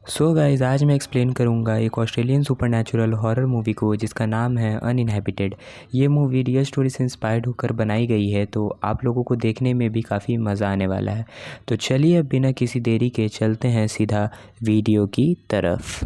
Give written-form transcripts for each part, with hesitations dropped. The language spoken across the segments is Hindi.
सो गाइस, आज मैं एक्सप्लेन करूंगा एक ऑस्ट्रेलियन सुपरनैचुरल हॉरर मूवी को जिसका नाम है अनइनहैबिटेड। ये मूवी रियल स्टोरी से इंस्पायर्ड होकर बनाई गई है, तो आप लोगों को देखने में भी काफ़ी मज़ा आने वाला है। तो चलिए अब बिना किसी देरी के चलते हैं सीधा वीडियो की तरफ।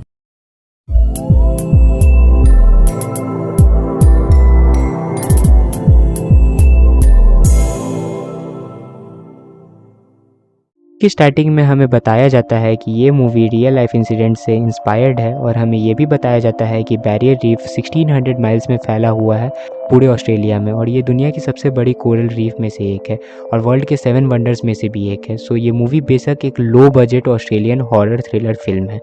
की स्टार्टिंग में हमें बताया जाता है कि ये मूवी रियल लाइफ इंसिडेंट से इंस्पायर्ड है और हमें ये भी बताया जाता है कि बैरियर रीफ 1600 माइल्स में फैला हुआ है पूरे ऑस्ट्रेलिया में, और ये दुनिया की सबसे बड़ी कोरल रीफ में से एक है और वर्ल्ड के 7 वंडर्स में से भी एक है। सो ये मूवी बेशक एक low budget Australian horror thriller film है,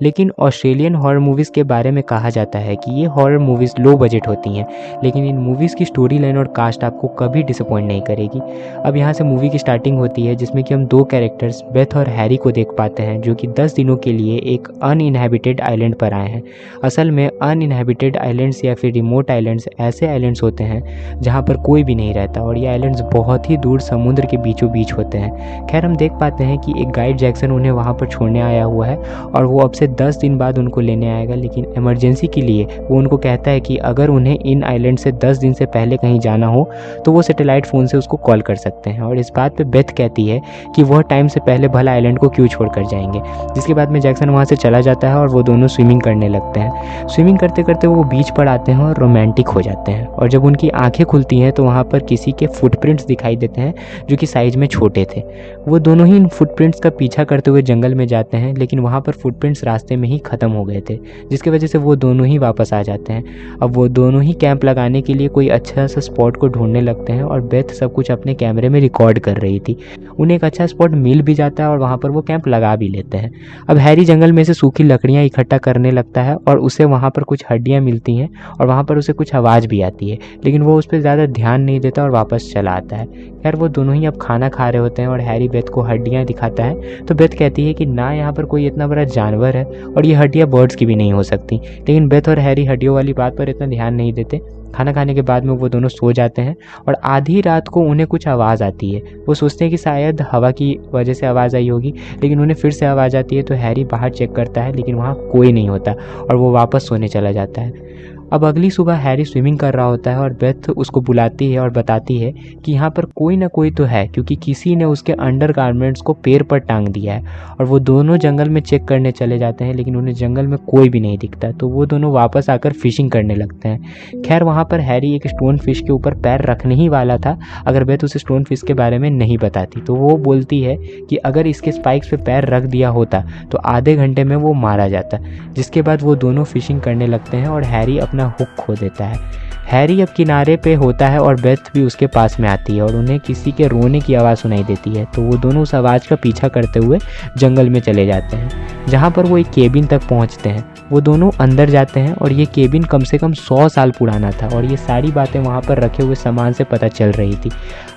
लेकिन ऑस्ट्रेलियन हॉरर मूवीज़ के बारे में कहा जाता है कि ये हॉरर मूवीज़ लो बजट होती हैं, लेकिन इन मूवीज़ की स्टोरी लाइन और कास्ट आपको कभी डिसअपॉइंट नहीं करेगी। अब यहाँ से मूवी की स्टार्टिंग होती है जिसमें कि हम दो कैरेक्टर्स बेथ और हैरी को देख पाते हैं जो कि 10 दिनों के लिए एक अनइनहैबिटेड आइलैंड पर आए हैं। असल में अनइनहैबिटेड आइलैंड्स या फिर रिमोट आइलैंड्स ऐसे आइलैंड्स होते हैं जहाँ पर कोई भी नहीं रहता, और ये आइलैंड्स बहुत ही दूर समुद्र के बीचों बीच होते हैं। खैर, हम देख पाते हैं कि एक गाइड जैक्सन उन्हें वहाँ पर छोड़ने आया हुआ है और वो अब से 10 दिन बाद उनको लेने आएगा, लेकिन इमरजेंसी के लिए वो उनको कहता है कि अगर उन्हें इन आइलैंड से 10 दिन से पहले कहीं जाना हो तो वो सैटेलाइट फ़ोन से उसको कॉल कर सकते हैं। और इस बात पे बेथ कहती है कि वह टाइम से पहले भला आइलैंड को क्यों छोड़ कर जाएंगे, जिसके बाद में जैक्सन वहाँ से चला जाता है और वो दोनों स्विमिंग करने लगते हैं। स्विमिंग करते करते वो बीच पर आते हैं और रोमांटिक हो जाते हैं, और जब उनकी आंखें खुलती हैं तो वहाँ पर किसी के फुटप्रिंट्स दिखाई देते हैं जो कि साइज में छोटे थे। वो दोनों ही इन फुटप्रिंट्स का पीछा करते हुए जंगल में जाते हैं, लेकिन वहाँ पर फुटप्रिंट्स रास्ते में ही ख़त्म हो गए थे, जिसकी वजह से वो दोनों ही वापस आ जाते हैं। अब वो दोनों ही कैंप लगाने के लिए कोई अच्छा सा स्पॉट को ढूंढने लगते हैं, और बेथ सब कुछ अपने कैमरे में रिकॉर्ड कर रही थी। उन्हें एक अच्छा स्पॉट मिल भी जाता है और वहाँ पर वो कैंप लगा भी लेते हैं। अब हैरी जंगल में से सूखी लकड़ियाँ इकट्ठा करने लगता है और उसे वहाँ पर कुछ हड्डियाँ मिलती हैं और वहाँ पर उसे कुछ आवाज़ भी आती है, लेकिन वो उस पर ज़्यादा ध्यान नहीं देता और वापस चला आता है। खैर, वो दोनों ही अब खाना खा रहे होते हैं और हैरी बेथ को हड्डियाँ दिखाता है, तो बेथ कहती है कि ना यहाँ पर कोई इतना बड़ा जानवर है और ये हड्डियाँ बर्ड्स की भी नहीं हो सकती, लेकिन बेथ और हैरी हड्डियों वाली बात पर इतना ध्यान नहीं देते। खाना खाने के बाद में वो दोनों सो जाते हैं और आधी रात को उन्हें कुछ आवाज़ आती है। वो सोचते हैं कि शायद हवा की वजह से आवाज़ आई होगी, लेकिन उन्हें फिर से आवाज़ आती है। तो हैरी बाहर चेक करता है, लेकिन वहाँ कोई नहीं होता और वो वापस सोने चला जाता है। अब अगली सुबह हैरी स्विमिंग कर रहा होता है और बेथ उसको बुलाती है और बताती है कि यहाँ पर कोई ना कोई तो है, क्योंकि किसी ने उसके अंडरगारमेंट्स को पेड़ पर टांग दिया है। और वो दोनों जंगल में चेक करने चले जाते हैं, लेकिन उन्हें जंगल में कोई भी नहीं दिखता, तो वो दोनों वापस आकर फिशिंग करने लगते हैं। खैर, वहाँ पर हैरी एक स्टोन फिश के ऊपर पैर रखने ही वाला था अगर बेथ उसे स्टोन फिश के बारे में नहीं बताती। तो वो बोलती है कि अगर इसके स्पाइक्स पे पैर रख दिया होता तो आधे घंटे में वो मारा जाता। जिसके बाद वो दोनों फिशिंग करने लगते हैं और हैरी अपना हुक खो देता है। हैरी अब किनारे पे होता है और बेथ भी उसके पास में आती है और उन्हें किसी के रोने की आवाज़ सुनाई देती है, तो वो दोनों उस आवाज़ का पीछा करते हुए जंगल में चले जाते हैं, जहाँ पर वो एक केबिन तक पहुँचते हैं। वो दोनों अंदर जाते हैं और ये केबिन कम से कम 100 साल पुराना था और ये सारी बातें वहाँ पर रखे हुए सामान से पता चल रही थी।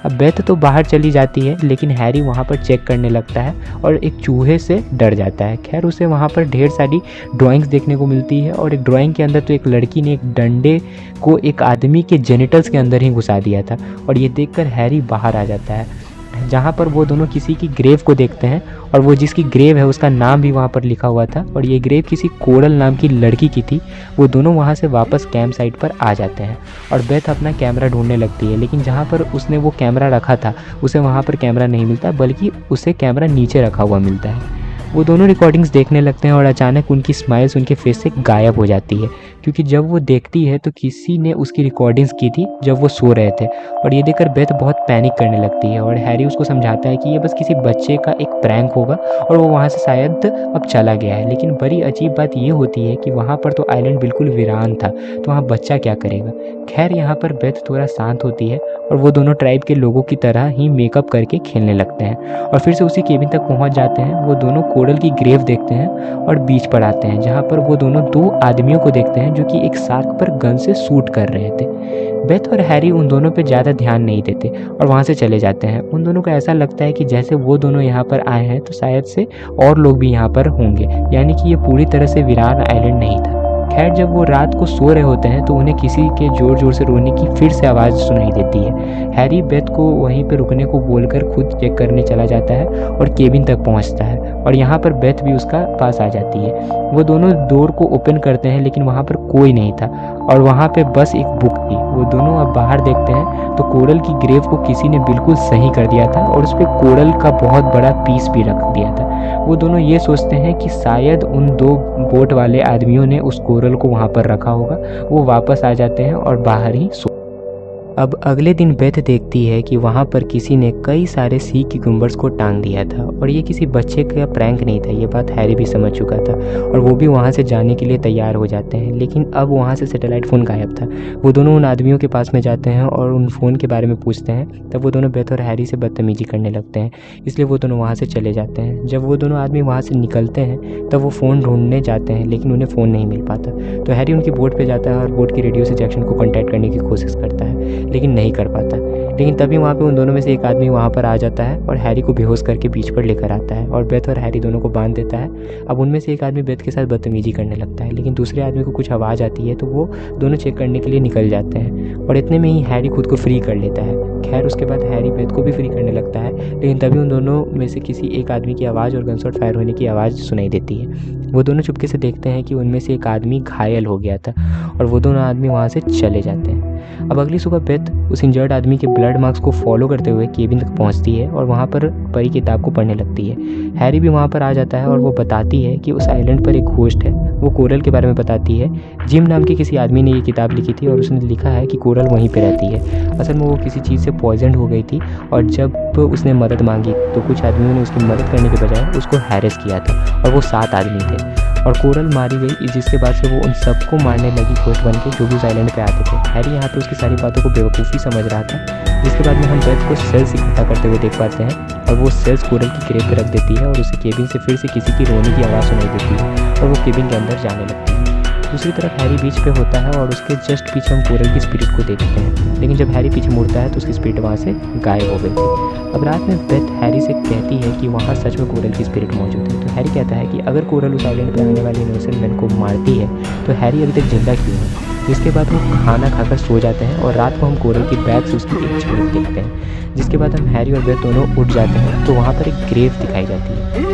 अब बेथ तो बाहर चली जाती है, लेकिन हैरी वहाँ पर चेक करने लगता है और एक चूहे से डर जाता है। खैर, उसे वहाँ पर ढेर सारी ड्राइंग्स देखने को मिलती है और एक ड्राइंग के अंदर तो एक लड़की ने एक डंडे को एक आदमी के जेनिटल्स के अंदर ही घुसा दिया था, और ये देखकर हैरी बाहर आ जाता है, जहाँ पर वो दोनों किसी की ग्रेव को देखते हैं और वो जिसकी ग्रेव है उसका नाम भी वहाँ पर लिखा हुआ था, और ये ग्रेव किसी कोरल नाम की लड़की की थी। वो दोनों वहाँ से वापस कैंप साइट पर आ जाते हैं और बेथ अपना कैमरा ढूंढने लगती है, लेकिन जहाँ पर उसने वो कैमरा रखा था उसे वहाँ पर कैमरा नहीं मिलता, बल्कि उसे कैमरा नीचे रखा हुआ मिलता है। वो दोनों रिकॉर्डिंग्स देखने लगते हैं और अचानक उनकी स्माइल्स उनके फेस से गायब हो जाती है, क्योंकि जब वो देखती है तो किसी ने उसकी रिकॉर्डिंग्स की थी जब वो सो रहे थे। और ये देखकर बेथ बहुत पैनिक करने लगती है और हैरी उसको समझाता है कि ये बस किसी बच्चे का एक प्रैंक होगा और वो वहाँ से शायद अब चला गया है। लेकिन बड़ी अजीब बात ये होती है कि वहाँ पर तो आइलैंड बिल्कुल वीरान था, तो वहाँ बच्चा क्या करेगा। खैर, यहाँ पर बेथ थोड़ा शांत होती है और वो दोनों ट्राइब के लोगों की तरह ही मेकअप करके खेलने लगते हैं और फिर से उसी केबिन तक पहुँच जाते हैं। वो दोनों कोरल की ग्रेव देखते हैं और बीच पर आते हैं, जहाँ पर वो दोनों दो आदमियों को देखते हैं जो कि एक शार्क पर गन से शूट कर रहे थे। बेथ और हैरी उन दोनों पे ज़्यादा ध्यान नहीं देते और वहाँ से चले जाते हैं। उन दोनों को ऐसा लगता है कि जैसे वो दोनों यहाँ पर आए हैं तो शायद से और लोग भी यहाँ पर होंगे, यानी कि ये पूरी तरह से वीरान आइलैंड नहीं था। खैर जब वो रात को सो रहे होते हैं तो उन्हें किसी के ज़ोर ज़ोर से रोने की फिर से आवाज़ सुनाई देती है। हैरी बेथ को वहीं पर रुकने को बोलकर खुद चेक करने चला जाता है और केबिन तक पहुंचता है और यहाँ पर बेथ भी उसका पास आ जाती है। वो दोनों डोर को ओपन करते हैं लेकिन वहाँ पर कोई नहीं था और वहाँ पे बस एक बुक थी। वो दोनों अब बाहर देखते हैं तो कोरल की ग्रेव को किसी ने बिल्कुल सही कर दिया था और उस पर कोरल का बहुत बड़ा पीस भी रख दिया था। वो दोनों ये सोचते हैं कि शायद उन 2 बोट वाले आदमियों ने उस कोरल को वहाँ पर रखा होगा। वो वापस आ जाते हैं और बाहर ही अब अगले दिन बेथ देखती है कि वहाँ पर किसी ने कई सारे सी क्यूकम्बर्स को टांग दिया था और ये किसी बच्चे का प्रैंक नहीं था। ये बात हैरी भी समझ चुका था और वो भी वहाँ से जाने के लिए तैयार हो जाते हैं, लेकिन अब वहाँ से सैटेलाइट फ़ोन गायब था। वो दोनों उन आदमियों के पास में जाते हैं और उन फ़ोन के बारे में पूछते हैं। तब वो दोनों बेथ और हैरी से बदतमीजी करने लगते हैं, इसलिए वो दोनों वहाँ से चले जाते हैं। जब वो दोनों आदमी वहाँ से निकलते हैं तब वो फ़ोन ढूंढने जाते हैं, लेकिन उन्हें फ़ोन नहीं मिल पाता। तो हैरी उनकी बोट पर जाता है और बोट की रेडियो से जैक्सन को कॉन्टैक्ट करने की कोशिश करता है, लेकिन नहीं कर पाता। लेकिन तभी वहाँ पे उन दोनों में से एक आदमी वहाँ पर आ जाता है और हैरी को बेहोश करके बीच पर लेकर आता है और बेथ और हैरी दोनों को बांध देता है। अब उनमें से एक आदमी बेथ के साथ बदतमीजी करने लगता है, लेकिन दूसरे आदमी को कुछ आवाज़ आती है तो वो दोनों चेक करने के लिए निकल जाते हैं और इतने में ही हैरी खुद को फ्री कर लेता है। खैर उसके बाद हैरी बेथ को भी फ्री करने लगता है, लेकिन तभी उन दोनों में से किसी एक आदमी की आवाज़ और गनशॉट फायर होने की आवाज़ सुनाई देती है। वो दोनों चुपके से देखते हैं कि उनमें से एक आदमी घायल हो गया था और वो दोनों आदमी वहाँ से चले जाते हैं। अब अगली सुबह बेथ उस इंजर्ड आदमी के ब्लड मार्क्स को फॉलो करते हुए केबिन तक पहुंचती है और वहां पर परी किताब को पढ़ने लगती है। हैरी भी वहां पर आ जाता है और वो बताती है कि उस आइलैंड पर एक घोस्ट है। वो कोरल के बारे में बताती है। जिम नाम के किसी आदमी ने ये किताब लिखी थी और उसने लिखा है कि कोरल वहीं पे रहती है। असल में वो किसी चीज़ से पॉइजन हो गई थी और जब उसने मदद मांगी तो कुछ आदमियों ने उसकी मदद करने के बजाय उसको हैरेस किया था और वो 7 आदमी थे और कोरल मारी गई, जिसके बाद से वो उन सबको मारने लगी घोस्ट बन के जो भी उस आइलैंड पे आते थे। हैरी यहाँ पे उसकी सारी बातों को बेवकूफ़ी समझ रहा था, जिसके बाद में हम बेथ को सेल्स इकट्ठा करते हुए देख पाते हैं और वो सेल्स कोरल की क्रेब पे रख देती है और उसे केबिन से फिर से किसी की रोने की आवाज़ सुनाई देती है और वो केबिन के अंदर जाने लगती है। दूसरी तरफ हैरी बीच पे होता है और उसके जस्ट पीछे हम कोरल की स्पिरिट को देखते हैं, लेकिन जब हैरी पीछे मुड़ता है तो उसकी स्पिरिट वहाँ से गायब हो गई थी। अब रात में बेथ हैरी से कहती है कि वहाँ सच में कोरल की स्पिरिट मौजूद है। तो हैरी कहता है कि अगर कोरल उस आइलैंड पर आने वाले इनोसेंट मैन को मारती है तो हैरी अभी तक जिंदा क्यों है। जिसके बाद वो खाना खाकर सो जाते हैं और रात को हम कोरल की बैग से उसकी एक झलक देखते हैं। जिसके बाद हम हैरी और बेथ दोनों उठ जाते हैं तो वहाँ पर एक ग्रेव दिखाई जाती है।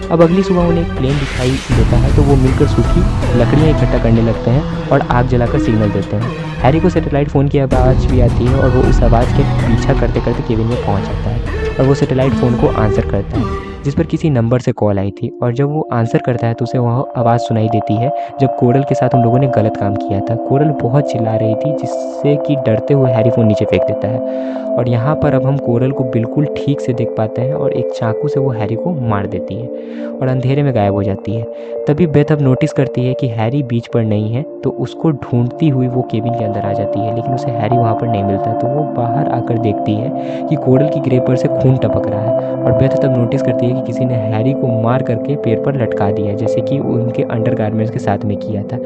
अब अगली सुबह उन्हें एक प्लेन दिखाई देता है तो वो मिलकर सूखी लकड़ियाँ इकट्ठा करने लगते हैं और आग जलाकर सिग्नल देते हैं। हैरी को सैटेलाइट फ़ोन की आवाज़ भी आती है और वो उस आवाज़ के पीछा करते करते केबिन में पहुंच जाता है और वो सैटेलाइट फ़ोन को आंसर करता है जिस पर किसी नंबर से कॉल आई थी और जब वो आंसर करता है तो उसे वह आवाज़ सुनाई देती है जब कोरल के साथ उन लोगों ने गलत काम किया था। कोरल बहुत चिल्ला रही थी जिससे कि डरते हुए हैरी फ़ोन नीचे फेंक देता है और यहाँ पर अब हम कोरल को बिल्कुल ठीक से देख पाते हैं और एक चाकू से वो हैरी को मार देती है और अंधेरे में गायब हो जाती है। तभी बेथ अब नोटिस करती है कि हैरी बीच पर नहीं है तो उसको ढूंढती हुई वो केबिन के अंदर आ जाती है, लेकिन उसे हैरी वहाँ पर नहीं मिलता। तो वो बाहर आकर देखती है कि कोरल की ग्रेव पर से खून टपक रहा है और बेथ तब नोटिस करती है कि किसी ने हैरी को मार करके पेड़ पर लटका दिया जैसे कि उनके अंडरगारमेंट्स के साथ में किया था।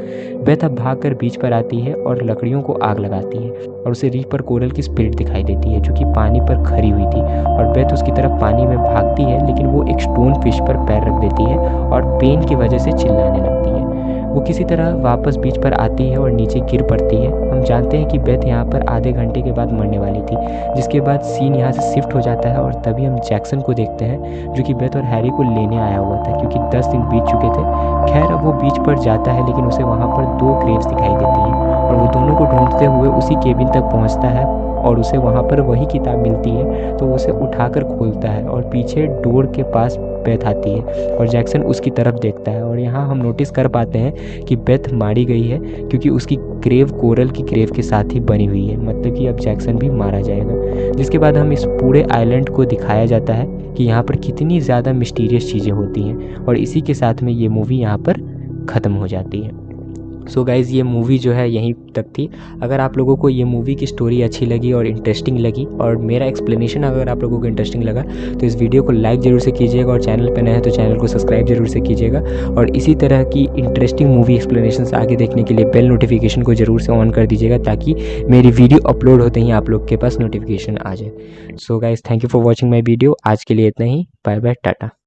बेथ अब भाग कर बीच पर आती है और लकड़ियों को आग लगाती है और उसे रीफ पर कोरल की स्पिरिट दिखाई देती है जो कि पानी पर खड़ी हुई थी और बेथ उसकी तरफ पानी में भागती है, लेकिन वो एक स्टोन फिश पर पैर रख देती है और पेन की वजह से चिल्लाने लगती है। वो किसी तरह वापस बीच पर आती है और नीचे गिर पड़ती है। हम जानते हैं कि बेथ यहाँ पर आधे घंटे के बाद मरने वाली थी, जिसके बाद सीन यहाँ से शिफ्ट हो जाता है और तभी हम जैक्सन को देखते हैं जो कि बेथ और हैरी को लेने आया हुआ था क्योंकि 10 दिन बीत चुके थे। खैर अब वो बीच पर जाता है लेकिन उसे वहाँ पर 2 ग्रेव्स दिखाई देती हैं और वो दोनों को ढूंढते हुए उसी केबिन तक पहुँचता है और उसे वहाँ पर वही किताब मिलती है तो उसे उठाकर खोलता है और पीछे डोर के पास बेथ आती है और जैक्सन उसकी तरफ देखता है और यहाँ हम नोटिस कर पाते हैं कि बेथ मारी गई है क्योंकि उसकी ग्रेव कोरल की ग्रेव के साथ ही बनी हुई है, मतलब कि अब जैक्सन भी मारा जाएगा। जिसके बाद हम इस पूरे आइलैंड को दिखाया जाता है कि यहाँ पर कितनी ज़्यादा मिस्टीरियस चीज़ें होती हैं और इसी के साथ में ये मूवी यहाँ पर ख़त्म हो जाती है। सो गाइज़ ये मूवी जो है यहीं तक थी। अगर आप लोगों को ये मूवी की स्टोरी अच्छी लगी और इंटरेस्टिंग लगी और मेरा एक्सप्लेनेशन अगर आप लोगों को इंटरेस्टिंग लगा तो इस वीडियो को लाइक ज़रूर से कीजिएगा और चैनल पे नए हैं तो चैनल को सब्सक्राइब जरूर से कीजिएगा और इसी तरह की इंटरेस्टिंग मूवी एक्सप्लेनेशन आगे देखने के लिए बेल नोटिफिकेशन को ज़रूर से ऑन कर दीजिएगा ताकि मेरी वीडियो अपलोड होते ही आप लोग के पास नोटिफिकेशन आ जाए। So guys thank you for watching my video. आज के लिए इतना ही। Bye bye, Tata.